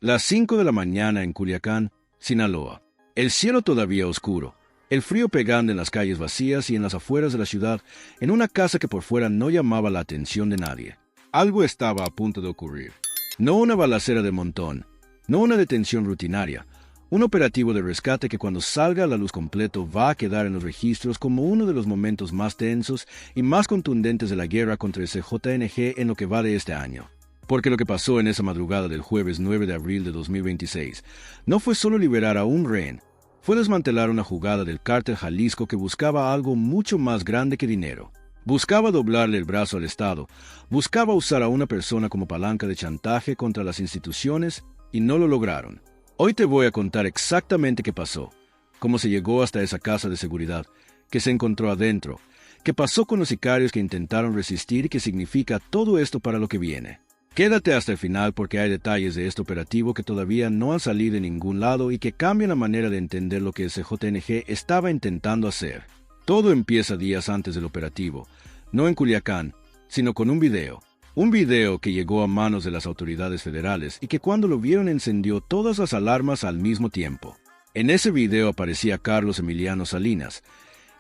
Las 5 de la mañana en Culiacán, Sinaloa. El cielo todavía oscuro, el frío pegando en las calles vacías y en las afueras de la ciudad, en una casa que por fuera no llamaba la atención de nadie. Algo estaba a punto de ocurrir. No una balacera de montón, no una detención rutinaria, un operativo de rescate que cuando salga a la luz completo va a quedar en los registros como uno de los momentos más tensos y más contundentes de la guerra contra el CJNG en lo que va de este año. Porque lo que pasó en esa madrugada del jueves 9 de abril de 2026 no fue solo liberar a un rehén, fue desmantelar una jugada del Cártel Jalisco que buscaba algo mucho más grande que dinero. Buscaba doblarle el brazo al Estado, buscaba usar a una persona como palanca de chantaje contra las instituciones y no lo lograron. Hoy te voy a contar exactamente qué pasó, cómo se llegó hasta esa casa de seguridad, qué se encontró adentro, qué pasó con los sicarios que intentaron resistir y qué significa todo esto para lo que viene. Quédate hasta el final porque hay detalles de este operativo que todavía no han salido de ningún lado y que cambian la manera de entender lo que el CJNG estaba intentando hacer. Todo empieza días antes del operativo, no en Culiacán, sino con un video. Un video que llegó a manos de las autoridades federales y que cuando lo vieron encendió todas las alarmas al mismo tiempo. En ese video aparecía Carlos Emiliano Salinas,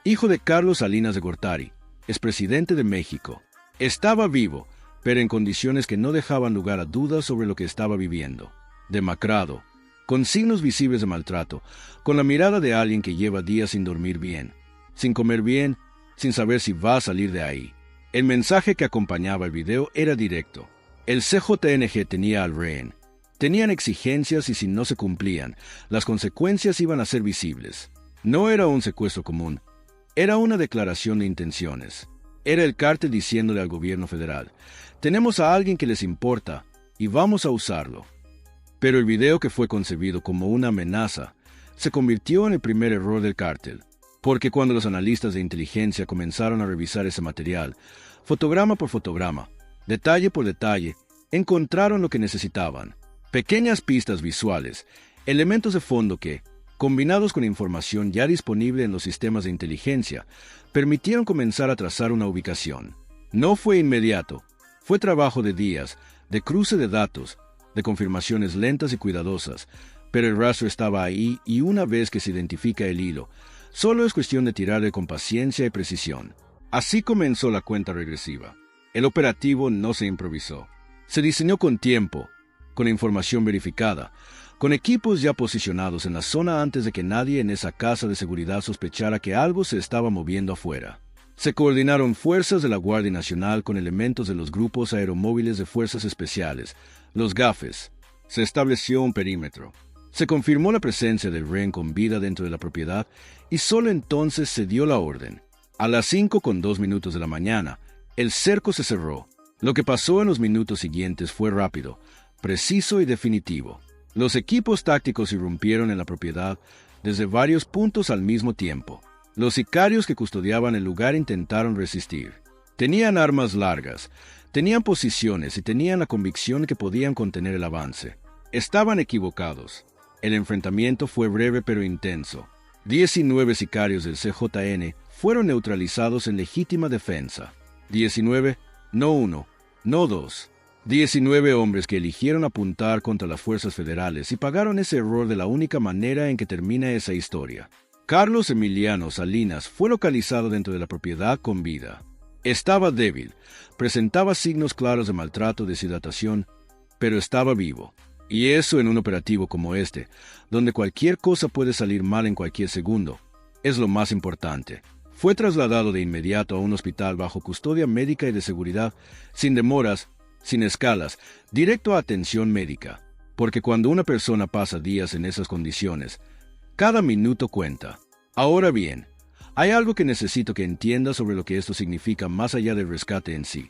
hijo de Carlos Salinas de Gortari, expresidente de México. Estaba vivo, pero en condiciones que no dejaban lugar a dudas sobre lo que estaba viviendo. Demacrado, con signos visibles de maltrato, con la mirada de alguien que lleva días sin dormir bien, sin comer bien, sin saber si va a salir de ahí. El mensaje que acompañaba el video era directo. El CJNG tenía al rehén. Tenían exigencias y si no se cumplían, las consecuencias iban a ser visibles. No era un secuestro común, era una declaración de intenciones. Era el cártel diciéndole al gobierno federal: tenemos a alguien que les importa y vamos a usarlo. Pero el video, que fue concebido como una amenaza, se convirtió en el primer error del cártel, porque cuando los analistas de inteligencia comenzaron a revisar ese material, fotograma por fotograma, detalle por detalle, encontraron lo que necesitaban: pequeñas pistas visuales, elementos de fondo que, combinados con información ya disponible en los sistemas de inteligencia, permitieron comenzar a trazar una ubicación. No fue inmediato, fue trabajo de días, de cruce de datos, de confirmaciones lentas y cuidadosas, pero el rastro estaba ahí y una vez que se identifica el hilo, solo es cuestión de tirarle con paciencia y precisión. Así comenzó la cuenta regresiva. El operativo no se improvisó. Se diseñó con tiempo, con información verificada, con equipos ya posicionados en la zona antes de que nadie en esa casa de seguridad sospechara que algo se estaba moviendo afuera. Se coordinaron fuerzas de la Guardia Nacional con elementos de los grupos aeromóviles de fuerzas especiales, los GAFES. Se estableció un perímetro. Se confirmó la presencia del rehén con vida dentro de la propiedad y solo entonces se dio la orden. A las 5:02 de la mañana, el cerco se cerró. Lo que pasó en los minutos siguientes fue rápido, preciso y definitivo. Los equipos tácticos irrumpieron en la propiedad desde varios puntos al mismo tiempo. Los sicarios que custodiaban el lugar intentaron resistir. Tenían armas largas, tenían posiciones y tenían la convicción que podían contener el avance. Estaban equivocados. El enfrentamiento fue breve pero intenso. 19 sicarios del CJN fueron neutralizados en legítima defensa. 19, no uno, no dos. 19 hombres que eligieron apuntar contra las fuerzas federales y pagaron ese error de la única manera en que termina esa historia. Carlos Emiliano Salinas fue localizado dentro de la propiedad con vida. Estaba débil, presentaba signos claros de maltrato, deshidratación, pero estaba vivo. Y eso en un operativo como este, donde cualquier cosa puede salir mal en cualquier segundo, es lo más importante. Fue trasladado de inmediato a un hospital bajo custodia médica y de seguridad, sin demoras, sin escalas, directo a atención médica. Porque cuando una persona pasa días en esas condiciones, cada minuto cuenta. Ahora bien, hay algo que necesito que entiendas sobre lo que esto significa más allá del rescate en sí,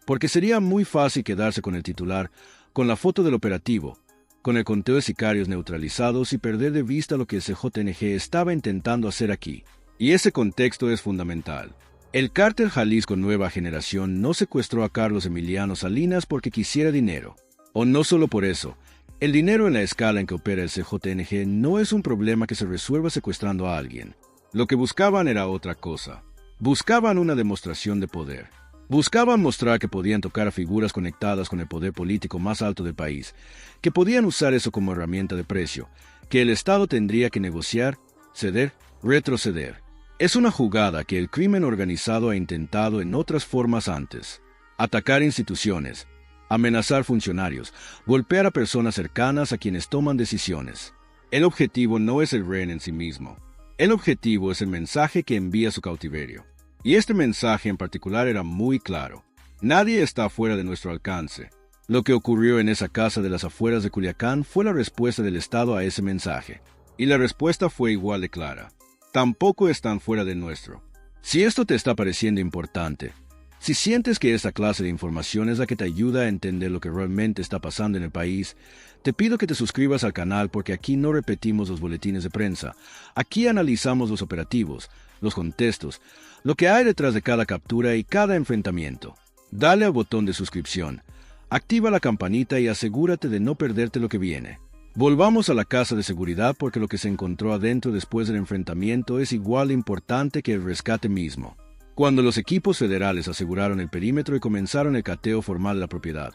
porque sería muy fácil quedarse con el titular, con la foto del operativo, con el conteo de sicarios neutralizados y perder de vista lo que el CJNG estaba intentando hacer aquí. Y ese contexto es fundamental. El Cártel Jalisco Nueva Generación no secuestró a Carlos Emiliano Salinas porque quisiera dinero. O no solo por eso. El dinero en la escala en que opera el CJNG no es un problema que se resuelva secuestrando a alguien. Lo que buscaban era otra cosa. Buscaban una demostración de poder. Buscaban mostrar que podían tocar a figuras conectadas con el poder político más alto del país, que podían usar eso como herramienta de precio, que el Estado tendría que negociar, ceder, retroceder. Es una jugada que el crimen organizado ha intentado en otras formas antes. Atacar instituciones, amenazar funcionarios, golpear a personas cercanas a quienes toman decisiones. El objetivo no es el rehén en sí mismo. El objetivo es el mensaje que envía su cautiverio. Y este mensaje en particular era muy claro. Nadie está fuera de nuestro alcance. Lo que ocurrió en esa casa de las afueras de Culiacán fue la respuesta del Estado a ese mensaje. Y la respuesta fue igual de clara. Tampoco están fuera del nuestro. Si esto te está pareciendo importante, si sientes que esta clase de información es la que te ayuda a entender lo que realmente está pasando en el país, te pido que te suscribas al canal porque aquí no repetimos los boletines de prensa. Aquí analizamos los operativos, los contextos, lo que hay detrás de cada captura y cada enfrentamiento. Dale al botón de suscripción, activa la campanita y asegúrate de no perderte lo que viene. Volvamos a la casa de seguridad porque lo que se encontró adentro después del enfrentamiento es igual de importante que el rescate mismo. Cuando los equipos federales aseguraron el perímetro y comenzaron el cateo formal de la propiedad,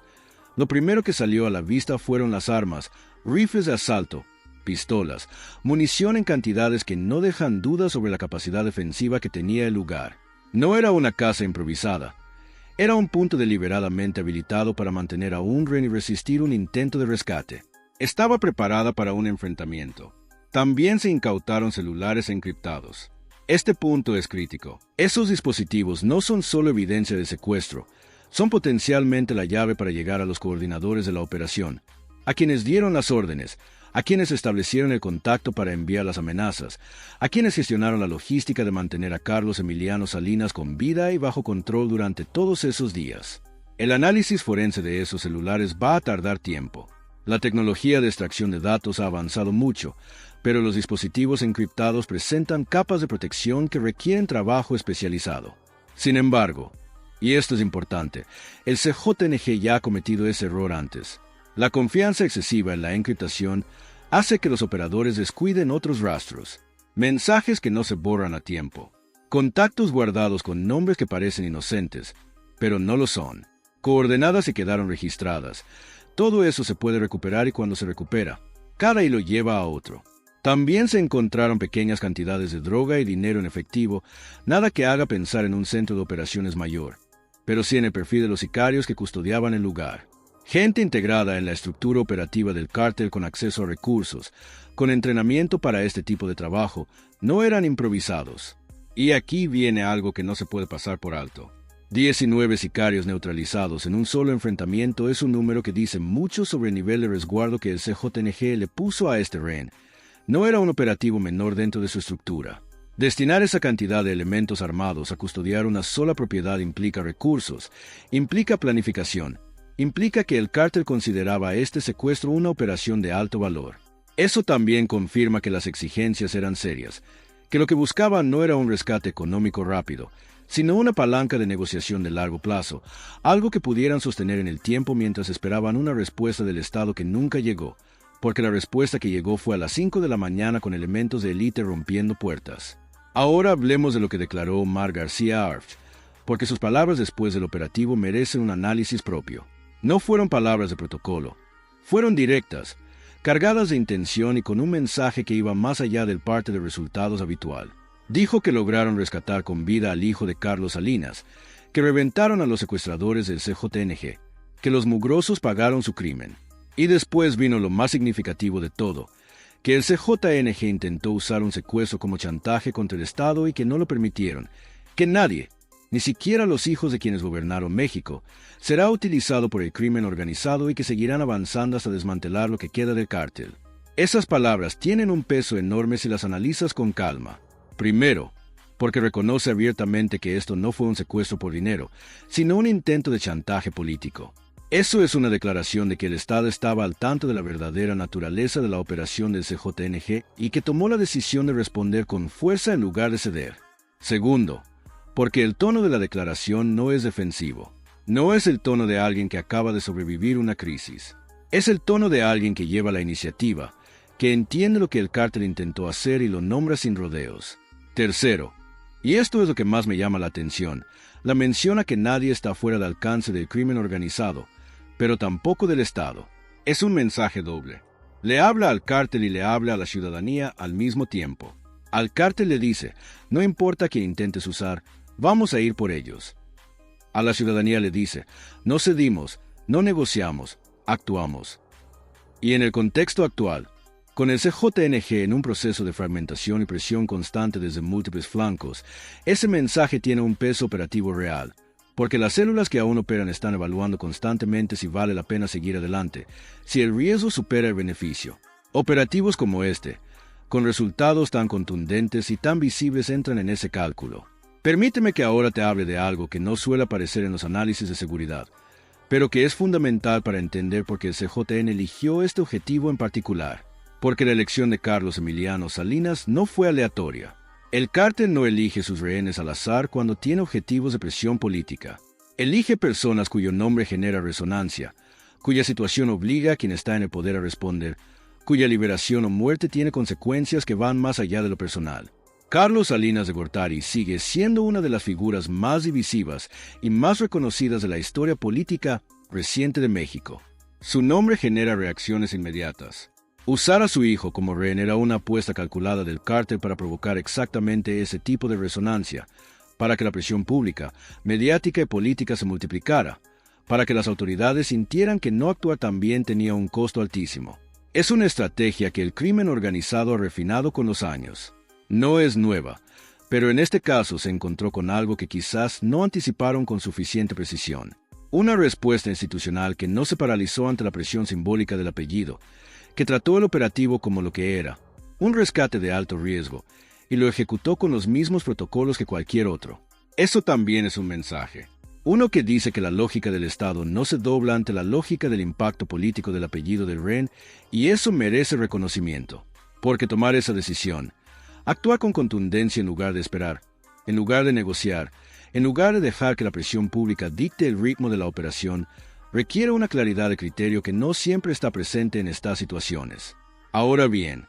lo primero que salió a la vista fueron las armas, rifles de asalto, pistolas, munición en cantidades que no dejan dudas sobre la capacidad defensiva que tenía el lugar. No era una casa improvisada. Era un punto deliberadamente habilitado para mantener a un rehén y resistir un intento de rescate. Estaba preparada para un enfrentamiento. También se incautaron celulares encriptados. Este punto es crítico. Esos dispositivos no son solo evidencia de secuestro, son potencialmente la llave para llegar a los coordinadores de la operación, a quienes dieron las órdenes, a quienes establecieron el contacto para enviar las amenazas, a quienes gestionaron la logística de mantener a Carlos Emiliano Salinas con vida y bajo control durante todos esos días. El análisis forense de esos celulares va a tardar tiempo. La tecnología de extracción de datos ha avanzado mucho, pero los dispositivos encriptados presentan capas de protección que requieren trabajo especializado. Sin embargo, y esto es importante, el CJNG ya ha cometido ese error antes. La confianza excesiva en la encriptación hace que los operadores descuiden otros rastros, mensajes que no se borran a tiempo, contactos guardados con nombres que parecen inocentes, pero no lo son, coordenadas que quedaron registradas. Todo eso se puede recuperar y cuando se recupera, cada hilo lleva a otro. También se encontraron pequeñas cantidades de droga y dinero en efectivo, nada que haga pensar en un centro de operaciones mayor, pero sí en el perfil de los sicarios que custodiaban el lugar. Gente integrada en la estructura operativa del cártel con acceso a recursos, con entrenamiento para este tipo de trabajo, no eran improvisados. Y aquí viene algo que no se puede pasar por alto. 19 sicarios neutralizados en un solo enfrentamiento es un número que dice mucho sobre el nivel de resguardo que el CJNG le puso a este rehén. No era un operativo menor dentro de su estructura. Destinar esa cantidad de elementos armados a custodiar una sola propiedad implica recursos, implica planificación, implica que el cártel consideraba este secuestro una operación de alto valor. Eso también confirma que las exigencias eran serias, que lo que buscaban no era un rescate económico rápido, sino una palanca de negociación de largo plazo, algo que pudieran sostener en el tiempo mientras esperaban una respuesta del Estado que nunca llegó, porque la respuesta que llegó fue a las 5 de la mañana con elementos de élite rompiendo puertas. Ahora hablemos de lo que declaró Omar García Arf, porque sus palabras después del operativo merecen un análisis propio. No fueron palabras de protocolo, fueron directas, cargadas de intención y con un mensaje que iba más allá del parte de resultados habitual. Dijo que lograron rescatar con vida al hijo de Carlos Salinas, que reventaron a los secuestradores del CJNG, que los mugrosos pagaron su crimen. Y después vino lo más significativo de todo, que el CJNG intentó usar un secuestro como chantaje contra el Estado y que no lo permitieron, que nadie, ni siquiera los hijos de quienes gobernaron México, será utilizado por el crimen organizado y que seguirán avanzando hasta desmantelar lo que queda del cártel. Esas palabras tienen un peso enorme si las analizas con calma. Primero, porque reconoce abiertamente que esto no fue un secuestro por dinero, sino un intento de chantaje político. Eso es una declaración de que el Estado estaba al tanto de la verdadera naturaleza de la operación del CJNG y que tomó la decisión de responder con fuerza en lugar de ceder. Segundo, porque el tono de la declaración no es defensivo. No es el tono de alguien que acaba de sobrevivir una crisis. Es el tono de alguien que lleva la iniciativa, que entiende lo que el cártel intentó hacer y lo nombra sin rodeos. Tercero, Y esto es lo que más me llama la atención. La menciona que nadie está fuera de alcance del crimen organizado, pero tampoco del Estado. Es un mensaje doble. Le habla al cártel y le habla a la ciudadanía al mismo tiempo. Al cártel le dice, no importa quién intentes usar, vamos a ir por ellos. A la ciudadanía le dice, no cedimos, no negociamos, actuamos. Y en el contexto actual, con el CJNG en un proceso de fragmentación y presión constante desde múltiples flancos, ese mensaje tiene un peso operativo real, porque las células que aún operan están evaluando constantemente si vale la pena seguir adelante, si el riesgo supera el beneficio. Operativos como este, con resultados tan contundentes y tan visibles entran en ese cálculo. Permíteme que ahora te hable de algo que no suele aparecer en los análisis de seguridad, pero que es fundamental para entender por qué el CJN eligió este objetivo en particular. Porque la elección de Carlos Emiliano Salinas no fue aleatoria. El cártel no elige sus rehenes al azar cuando tiene objetivos de presión política. Elige personas cuyo nombre genera resonancia, cuya situación obliga a quien está en el poder a responder, cuya liberación o muerte tiene consecuencias que van más allá de lo personal. Carlos Salinas de Gortari sigue siendo una de las figuras más divisivas y más reconocidas de la historia política reciente de México. Su nombre genera reacciones inmediatas. Usar a su hijo como rehén era una apuesta calculada del cártel para provocar exactamente ese tipo de resonancia, para que la presión pública, mediática y política se multiplicara, para que las autoridades sintieran que no actuar tan bien tenía un costo altísimo. Es una estrategia que el crimen organizado ha refinado con los años. No es nueva, pero en este caso se encontró con algo que quizás no anticiparon con suficiente precisión. Una respuesta institucional que no se paralizó ante la presión simbólica del apellido, que trató el operativo como lo que era, un rescate de alto riesgo, y lo ejecutó con los mismos protocolos que cualquier otro. Eso también es un mensaje. Uno que dice que la lógica del Estado no se dobla ante la lógica del impacto político del apellido del rehén, y eso merece reconocimiento. Porque tomar esa decisión, actuar con contundencia en lugar de esperar, en lugar de negociar, en lugar de dejar que la presión pública dicte el ritmo de la operación, requiere una claridad de criterio que no siempre está presente en estas situaciones. Ahora bien,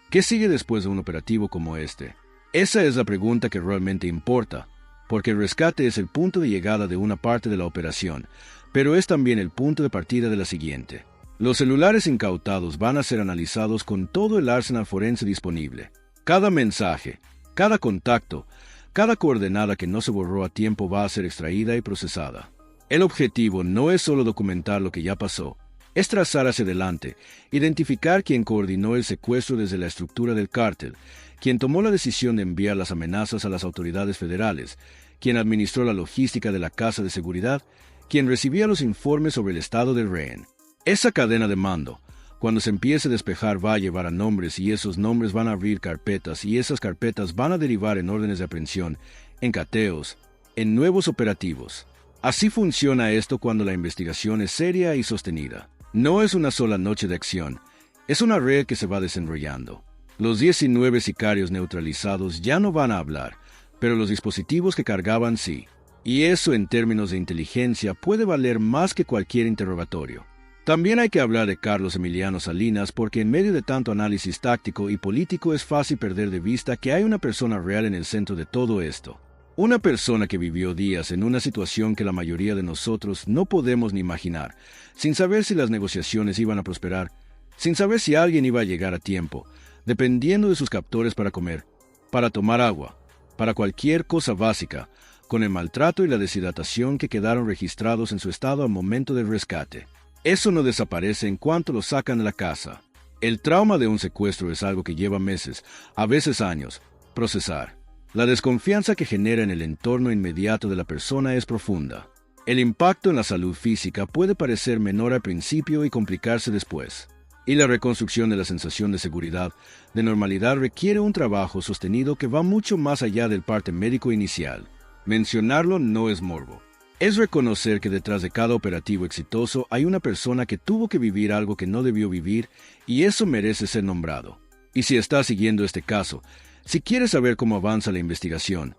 ¿qué sigue después de un operativo como este? Esa es la pregunta que realmente importa, porque el rescate es el punto de llegada de una parte de la operación, pero es también el punto de partida de la siguiente. Los celulares incautados van a ser analizados con todo el arsenal forense disponible. Cada mensaje, cada contacto, cada coordenada que no se borró a tiempo va a ser extraída y procesada. El objetivo no es solo documentar lo que ya pasó, es trazar hacia adelante, identificar quién coordinó el secuestro desde la estructura del cártel, quien tomó la decisión de enviar las amenazas a las autoridades federales, quien administró la logística de la casa de seguridad, quien recibía los informes sobre el estado del rehén. Esa cadena de mando, cuando se empiece a despejar, va a llevar a nombres y esos nombres van a abrir carpetas y esas carpetas van a derivar en órdenes de aprehensión, en cateos, en nuevos operativos. Así funciona esto cuando la investigación es seria y sostenida. No es una sola noche de acción, es una red que se va desenrollando. Los 19 sicarios neutralizados ya no van a hablar, pero los dispositivos que cargaban sí. Y eso en términos de inteligencia puede valer más que cualquier interrogatorio. También hay que hablar de Carlos Emiliano Salinas porque en medio de tanto análisis táctico y político es fácil perder de vista que hay una persona real en el centro de todo esto. Una persona que vivió días en una situación que la mayoría de nosotros no podemos ni imaginar, sin saber si las negociaciones iban a prosperar, sin saber si alguien iba a llegar a tiempo, dependiendo de sus captores para comer, para tomar agua, para cualquier cosa básica, con el maltrato y la deshidratación que quedaron registrados en su estado al momento del rescate. Eso no desaparece en cuanto lo sacan de la casa. El trauma de un secuestro es algo que lleva meses, a veces años, procesar. La desconfianza que genera en el entorno inmediato de la persona es profunda. El impacto en la salud física puede parecer menor al principio y complicarse después. Y la reconstrucción de la sensación de seguridad, de normalidad, requiere un trabajo sostenido que va mucho más allá del parte médico inicial. Mencionarlo no es morbo. Es reconocer que detrás de cada operativo exitoso hay una persona que tuvo que vivir algo que no debió vivir y eso merece ser nombrado. Y si estás siguiendo este caso, si quieres saber cómo avanza la investigación,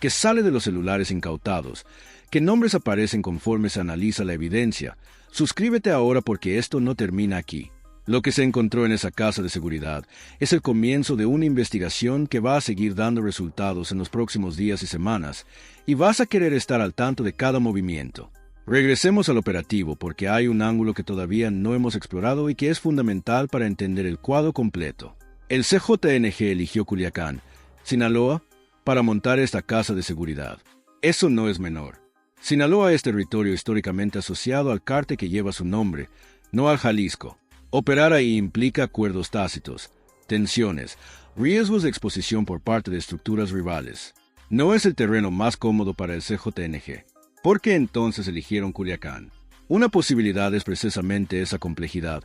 qué sale de los celulares incautados, qué nombres aparecen conforme se analiza la evidencia, suscríbete ahora porque esto no termina aquí. Lo que se encontró en esa casa de seguridad es el comienzo de una investigación que va a seguir dando resultados en los próximos días y semanas, y vas a querer estar al tanto de cada movimiento. Regresemos al operativo porque hay un ángulo que todavía no hemos explorado y que es fundamental para entender el cuadro completo. El CJNG eligió Culiacán, Sinaloa, para montar esta casa de seguridad. Eso no es menor. Sinaloa es territorio históricamente asociado al cártel que lleva su nombre, no al Jalisco. Operar ahí implica acuerdos tácitos, tensiones, riesgos de exposición por parte de estructuras rivales. No es el terreno más cómodo para el CJNG. ¿Por qué entonces eligieron Culiacán? Una posibilidad es precisamente esa complejidad,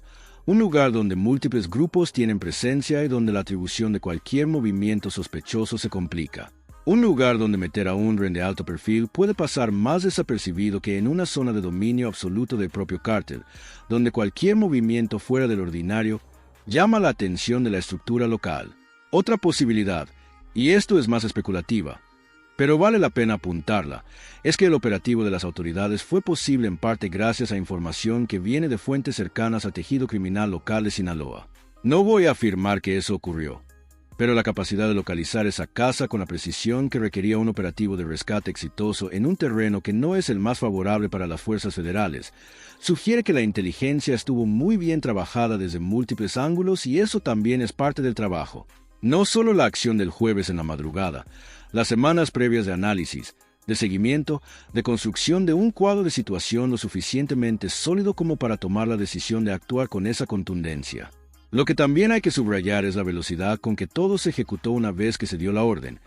un lugar donde múltiples grupos tienen presencia y donde la atribución de cualquier movimiento sospechoso se complica. Un lugar donde meter a un ren de alto perfil puede pasar más desapercibido que en una zona de dominio absoluto del propio cártel, donde cualquier movimiento fuera del ordinario llama la atención de la estructura local. Otra posibilidad, y esto es más especulativa, pero vale la pena apuntarla, es que el operativo de las autoridades fue posible en parte gracias a información que viene de fuentes cercanas al tejido criminal local de Sinaloa. No voy a afirmar que eso ocurrió, pero la capacidad de localizar esa casa con la precisión que requería un operativo de rescate exitoso en un terreno que no es el más favorable para las fuerzas federales, sugiere que la inteligencia estuvo muy bien trabajada desde múltiples ángulos y eso también es parte del trabajo. No solo la acción del jueves en la madrugada, las semanas previas de análisis, de seguimiento, de construcción de un cuadro de situación lo suficientemente sólido como para tomar la decisión de actuar con esa contundencia. Lo que también hay que subrayar es la velocidad con que todo se ejecutó una vez que se dio la orden,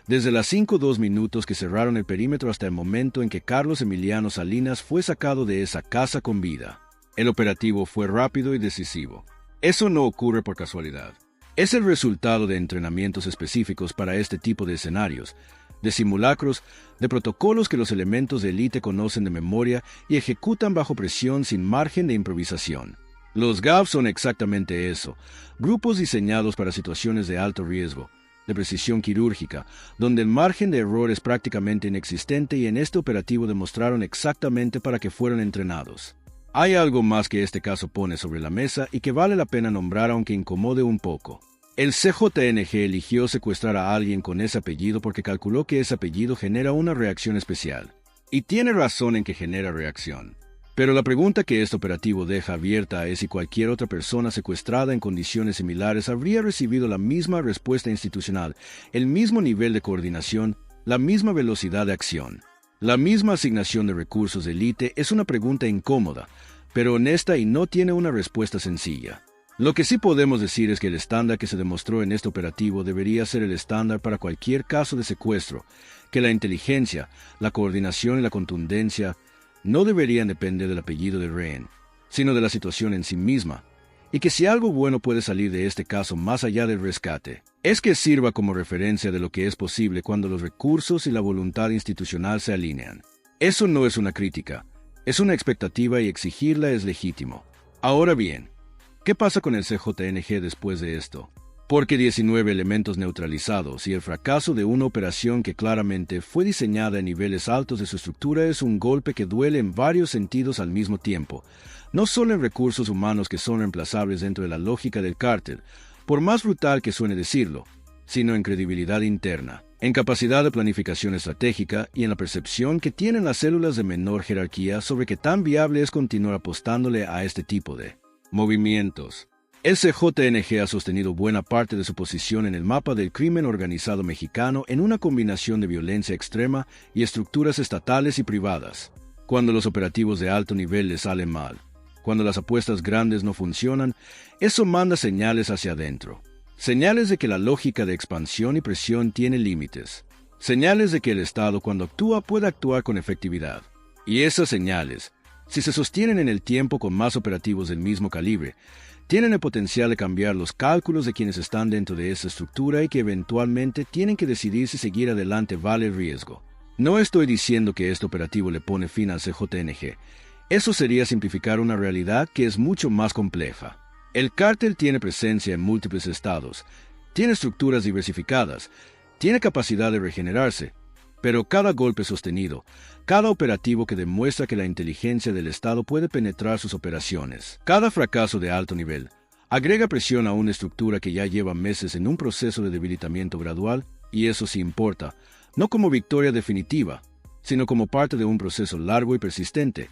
desde las 5:02 minutos que cerraron el perímetro hasta el momento en que Carlos Emiliano Salinas fue sacado de esa casa con vida. El operativo fue rápido y decisivo. Eso no ocurre por casualidad. Es el resultado de entrenamientos específicos para este tipo de escenarios, de simulacros, de protocolos que los elementos de élite conocen de memoria y ejecutan bajo presión sin margen de improvisación. Los GAV son exactamente eso, grupos diseñados para situaciones de alto riesgo, de precisión quirúrgica, donde el margen de error es prácticamente inexistente y en este operativo demostraron exactamente para qué fueron entrenados. Hay algo más que este caso pone sobre la mesa y que vale la pena nombrar aunque incomode un poco. El CJNG eligió secuestrar a alguien con ese apellido porque calculó que ese apellido genera una reacción especial. Y tiene razón en que genera reacción. Pero la pregunta que este operativo deja abierta es si cualquier otra persona secuestrada en condiciones similares habría recibido la misma respuesta institucional, el mismo nivel de coordinación, la misma velocidad de acción. La misma asignación de recursos de élite es una pregunta incómoda, pero honesta y no tiene una respuesta sencilla. Lo que sí podemos decir es que el estándar que se demostró en este operativo debería ser el estándar para cualquier caso de secuestro, que la inteligencia, la coordinación y la contundencia no deberían depender del apellido del rehén, sino de la situación en sí misma, y que si algo bueno puede salir de este caso más allá del rescate, es que sirva como referencia de lo que es posible cuando los recursos y la voluntad institucional se alinean. Eso no es una crítica, es una expectativa y exigirla es legítimo. Ahora bien, ¿qué pasa con el CJNG después de esto? Porque 19 elementos neutralizados y el fracaso de una operación que claramente fue diseñada en niveles altos de su estructura es un golpe que duele en varios sentidos al mismo tiempo, no solo en recursos humanos que son reemplazables dentro de la lógica del cártel, por más brutal que suene decirlo, sino en credibilidad interna, en capacidad de planificación estratégica y en la percepción que tienen las células de menor jerarquía sobre qué tan viable es continuar apostándole a este tipo de movimientos. El CJNG ha sostenido buena parte de su posición en el mapa del crimen organizado mexicano en una combinación de violencia extrema y estructuras estatales y privadas. Cuando los operativos de alto nivel les salen mal, cuando las apuestas grandes no funcionan, eso manda señales hacia adentro. Señales de que la lógica de expansión y presión tiene límites. Señales de que el Estado cuando actúa puede actuar con efectividad. Y esas señales, si se sostienen en el tiempo con más operativos del mismo calibre, tienen el potencial de cambiar los cálculos de quienes están dentro de esa estructura y que eventualmente tienen que decidir si seguir adelante vale el riesgo. No estoy diciendo que este operativo le pone fin al CJNG. Eso sería simplificar una realidad que es mucho más compleja. El cártel tiene presencia en múltiples estados, tiene estructuras diversificadas, tiene capacidad de regenerarse, pero cada golpe sostenido, cada operativo que demuestra que la inteligencia del Estado puede penetrar sus operaciones, cada fracaso de alto nivel, Agrega presión a una estructura que ya lleva meses en un proceso de debilitamiento gradual, y eso sí importa, no como victoria definitiva, sino como parte de un proceso largo y persistente,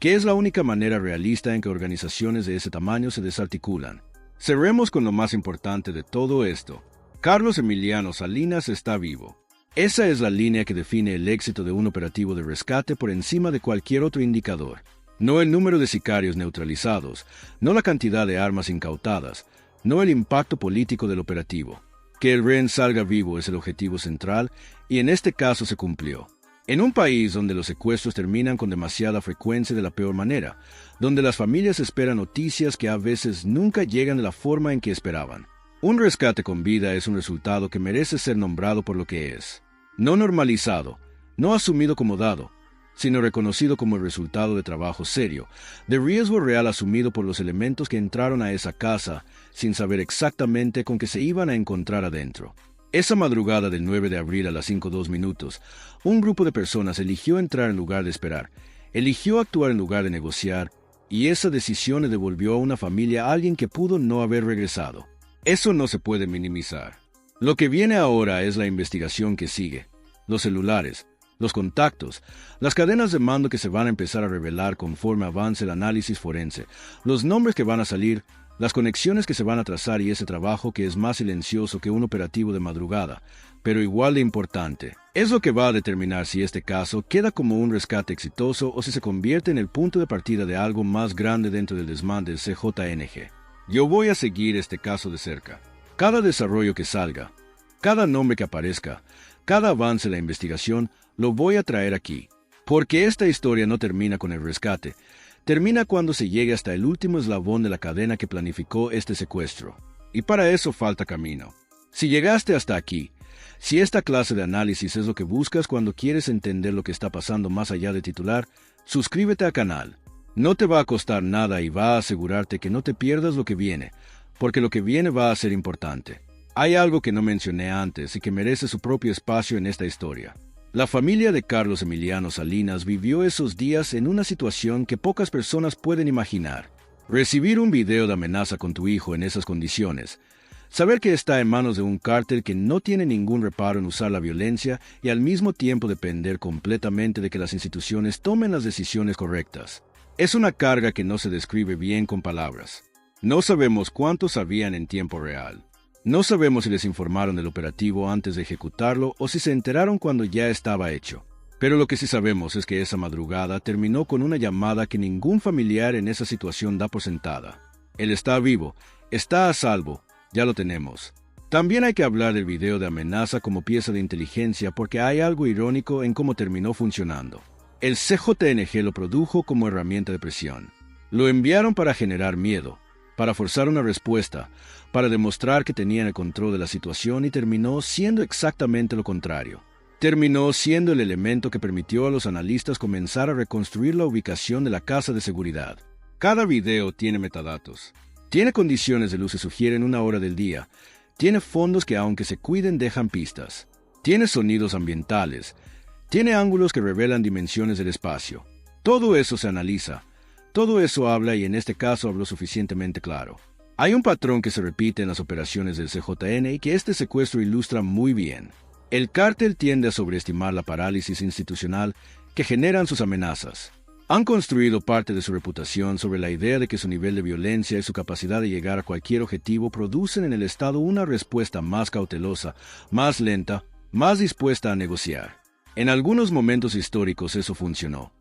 que es la única manera realista en que organizaciones de ese tamaño se desarticulan. Cerremos con lo más importante de todo esto. Carlos Emiliano Salinas está vivo. Esa es la línea que define el éxito de un operativo de rescate por encima de cualquier otro indicador. No el número de sicarios neutralizados, no la cantidad de armas incautadas, no el impacto político del operativo. Que el rehén salga vivo es el objetivo central, y en este caso se cumplió. En un país donde los secuestros terminan con demasiada frecuencia de la peor manera, donde las familias esperan noticias que a veces nunca llegan de la forma en que esperaban. Un rescate con vida es un resultado que merece ser nombrado por lo que es. No normalizado, no asumido como dado, sino reconocido como el resultado de trabajo serio, de riesgo real asumido por los elementos que entraron a esa casa sin saber exactamente con qué se iban a encontrar adentro. Esa madrugada del 9 de abril a las 5:02, un grupo de personas eligió entrar en lugar de esperar, eligió actuar en lugar de negociar, y esa decisión le devolvió a una familia a alguien que pudo no haber regresado. Eso no se puede minimizar. Lo que viene ahora es la investigación que sigue. Los celulares, los contactos, las cadenas de mando que se van a empezar a revelar conforme avance el análisis forense, los nombres que van a salir, las conexiones que se van a trazar y ese trabajo que es más silencioso que un operativo de madrugada, pero igual de importante. Es lo que va a determinar si este caso queda como un rescate exitoso o si se convierte en el punto de partida de algo más grande dentro del desmán del CJNG. Yo voy a seguir este caso de cerca. Cada desarrollo que salga, cada nombre que aparezca, cada avance en la investigación, lo voy a traer aquí. Porque esta historia no termina con el rescate, termina cuando se llegue hasta el último eslabón de la cadena que planificó este secuestro. Y para eso falta camino. Si llegaste hasta aquí, si esta clase de análisis es lo que buscas cuando quieres entender lo que está pasando más allá de titular, suscríbete al canal. No te va a costar nada y va a asegurarte que no te pierdas lo que viene, porque lo que viene va a ser importante. Hay algo que no mencioné antes y que merece su propio espacio en esta historia. La familia de Carlos Emiliano Salinas vivió esos días en una situación que pocas personas pueden imaginar. Recibir un video de amenaza con tu hijo en esas condiciones, saber que está en manos de un cártel que no tiene ningún reparo en usar la violencia y al mismo tiempo depender completamente de que las instituciones tomen las decisiones correctas. Es una carga que no se describe bien con palabras. No sabemos cuántos sabían en tiempo real. No sabemos si les informaron del operativo antes de ejecutarlo o si se enteraron cuando ya estaba hecho. Pero lo que sí sabemos es que esa madrugada terminó con una llamada que ningún familiar en esa situación da por sentada. Él está vivo, está a salvo, ya lo tenemos. También hay que hablar del video de amenaza como pieza de inteligencia porque hay algo irónico en cómo terminó funcionando. El CJNG lo produjo como herramienta de presión. Lo enviaron para generar miedo, para forzar una respuesta, para demostrar que tenían el control de la situación y terminó siendo exactamente lo contrario. Terminó siendo el elemento que permitió a los analistas comenzar a reconstruir la ubicación de la casa de seguridad. Cada video tiene metadatos. Tiene condiciones de luz que sugieren una hora del día. Tiene fondos que aunque se cuiden dejan pistas. Tiene sonidos ambientales. Tiene ángulos que revelan dimensiones del espacio. Todo eso se analiza. Todo eso habla y en este caso habló suficientemente claro. Hay un patrón que se repite en las operaciones del CJN y que este secuestro ilustra muy bien. El cártel tiende a sobreestimar la parálisis institucional que generan sus amenazas. Han construido parte de su reputación sobre la idea de que su nivel de violencia y su capacidad de llegar a cualquier objetivo producen en el Estado una respuesta más cautelosa, más lenta, más dispuesta a negociar. En algunos momentos históricos eso funcionó.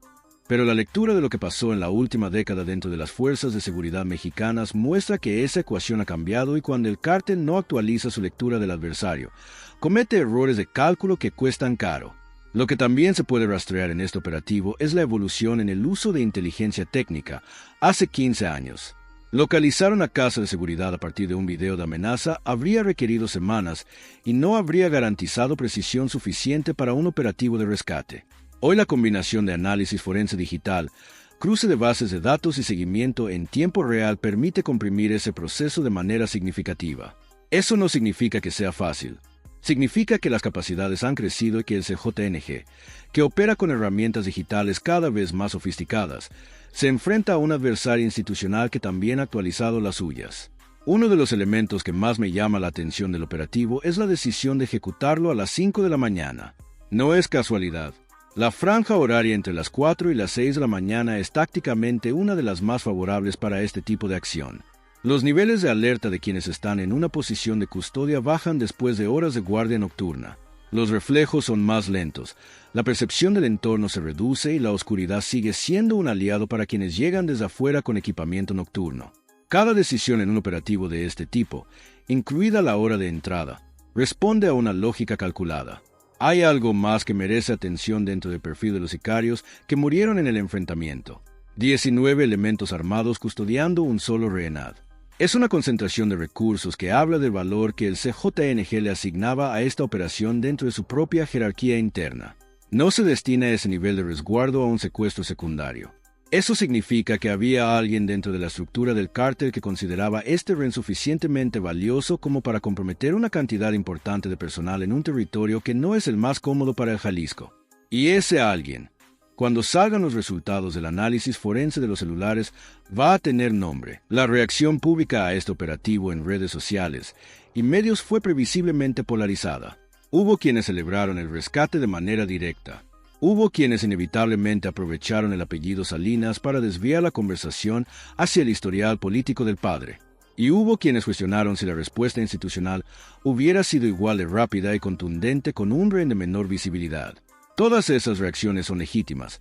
Pero la lectura de lo que pasó en la última década dentro de las fuerzas de seguridad mexicanas muestra que esa ecuación ha cambiado y cuando el cártel no actualiza su lectura del adversario, comete errores de cálculo que cuestan caro. Lo que también se puede rastrear en este operativo es la evolución en el uso de inteligencia técnica. Hace 15 años, localizar una casa de seguridad a partir de un video de amenaza habría requerido semanas y no habría garantizado precisión suficiente para un operativo de rescate. Hoy la combinación de análisis forense digital, cruce de bases de datos y seguimiento en tiempo real permite comprimir ese proceso de manera significativa. Eso no significa que sea fácil. Significa que las capacidades han crecido y que el CJNG, que opera con herramientas digitales cada vez más sofisticadas, se enfrenta a un adversario institucional que también ha actualizado las suyas. Uno de los elementos que más me llama la atención del operativo es la decisión de ejecutarlo a las 5 de la mañana. No es casualidad. La franja horaria entre las 4 y las 6 de la mañana es tácticamente una de las más favorables para este tipo de acción. Los niveles de alerta de quienes están en una posición de custodia bajan después de horas de guardia nocturna. Los reflejos son más lentos, la percepción del entorno se reduce y la oscuridad sigue siendo un aliado para quienes llegan desde afuera con equipamiento nocturno. Cada decisión en un operativo de este tipo, incluida la hora de entrada, responde a una lógica calculada. Hay algo más que merece atención dentro del perfil de los sicarios que murieron en el enfrentamiento. 19 elementos armados custodiando un solo rehenad. Es una concentración de recursos que habla del valor que el CJNG le asignaba a esta operación dentro de su propia jerarquía interna. No se destina ese nivel de resguardo a un secuestro secundario. Eso significa que había alguien dentro de la estructura del cártel que consideraba este REN suficientemente valioso como para comprometer una cantidad importante de personal en un territorio que no es el más cómodo para el Jalisco. Y ese alguien, cuando salgan los resultados del análisis forense de los celulares, va a tener nombre. La reacción pública a este operativo en redes sociales y medios fue previsiblemente polarizada. Hubo quienes celebraron el rescate de manera directa. Hubo quienes inevitablemente aprovecharon el apellido Salinas para desviar la conversación hacia el historial político del padre. Y hubo quienes cuestionaron si la respuesta institucional hubiera sido igual de rápida y contundente con un REN de menor visibilidad. Todas esas reacciones son legítimas,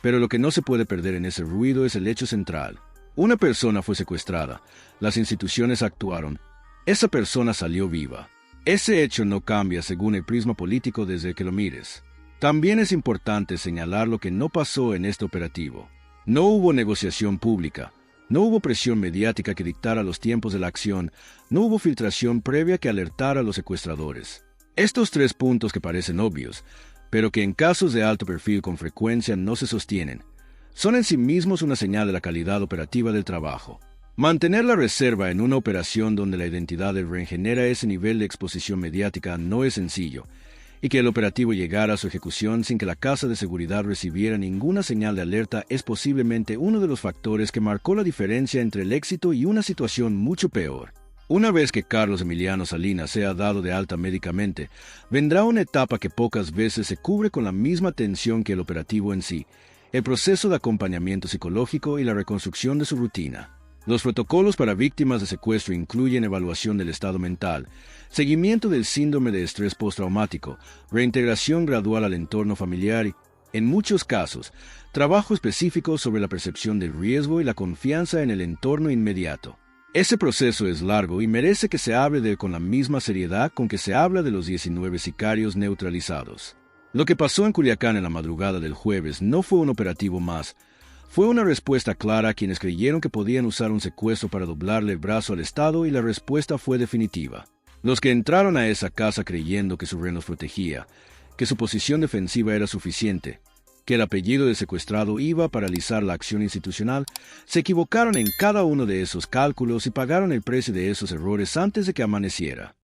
pero lo que no se puede perder en ese ruido es el hecho central. Una persona fue secuestrada, las instituciones actuaron, esa persona salió viva. Ese hecho no cambia según el prisma político desde que lo mires. También es importante señalar lo que no pasó en este operativo. No hubo negociación pública, no hubo presión mediática que dictara los tiempos de la acción, no hubo filtración previa que alertara a los secuestradores. Estos 3 puntos que parecen obvios, pero que en casos de alto perfil con frecuencia no se sostienen, son en sí mismos una señal de la calidad operativa del trabajo. Mantener la reserva en una operación donde la identidad del REN genera ese nivel de exposición mediática no es sencillo, y que el operativo llegara a su ejecución sin que la casa de seguridad recibiera ninguna señal de alerta es posiblemente uno de los factores que marcó la diferencia entre el éxito y una situación mucho peor. Una vez que Carlos Emiliano Salinas sea dado de alta médicamente, vendrá una etapa que pocas veces se cubre con la misma atención que el operativo en sí, el proceso de acompañamiento psicológico y la reconstrucción de su rutina. Los protocolos para víctimas de secuestro incluyen evaluación del estado mental, seguimiento del síndrome de estrés postraumático, reintegración gradual al entorno familiar y, en muchos casos, trabajo específico sobre la percepción del riesgo y la confianza en el entorno inmediato. Ese proceso es largo y merece que se hable de él con la misma seriedad con que se habla de los 19 sicarios neutralizados. Lo que pasó en Culiacán en la madrugada del jueves no fue un operativo más. Fue una respuesta clara a quienes creyeron que podían usar un secuestro para doblarle el brazo al Estado y la respuesta fue definitiva. Los que entraron a esa casa creyendo que su REN los protegía, que su posición defensiva era suficiente, que el apellido del secuestrado iba a paralizar la acción institucional, se equivocaron en cada uno de esos cálculos y pagaron el precio de esos errores antes de que amaneciera.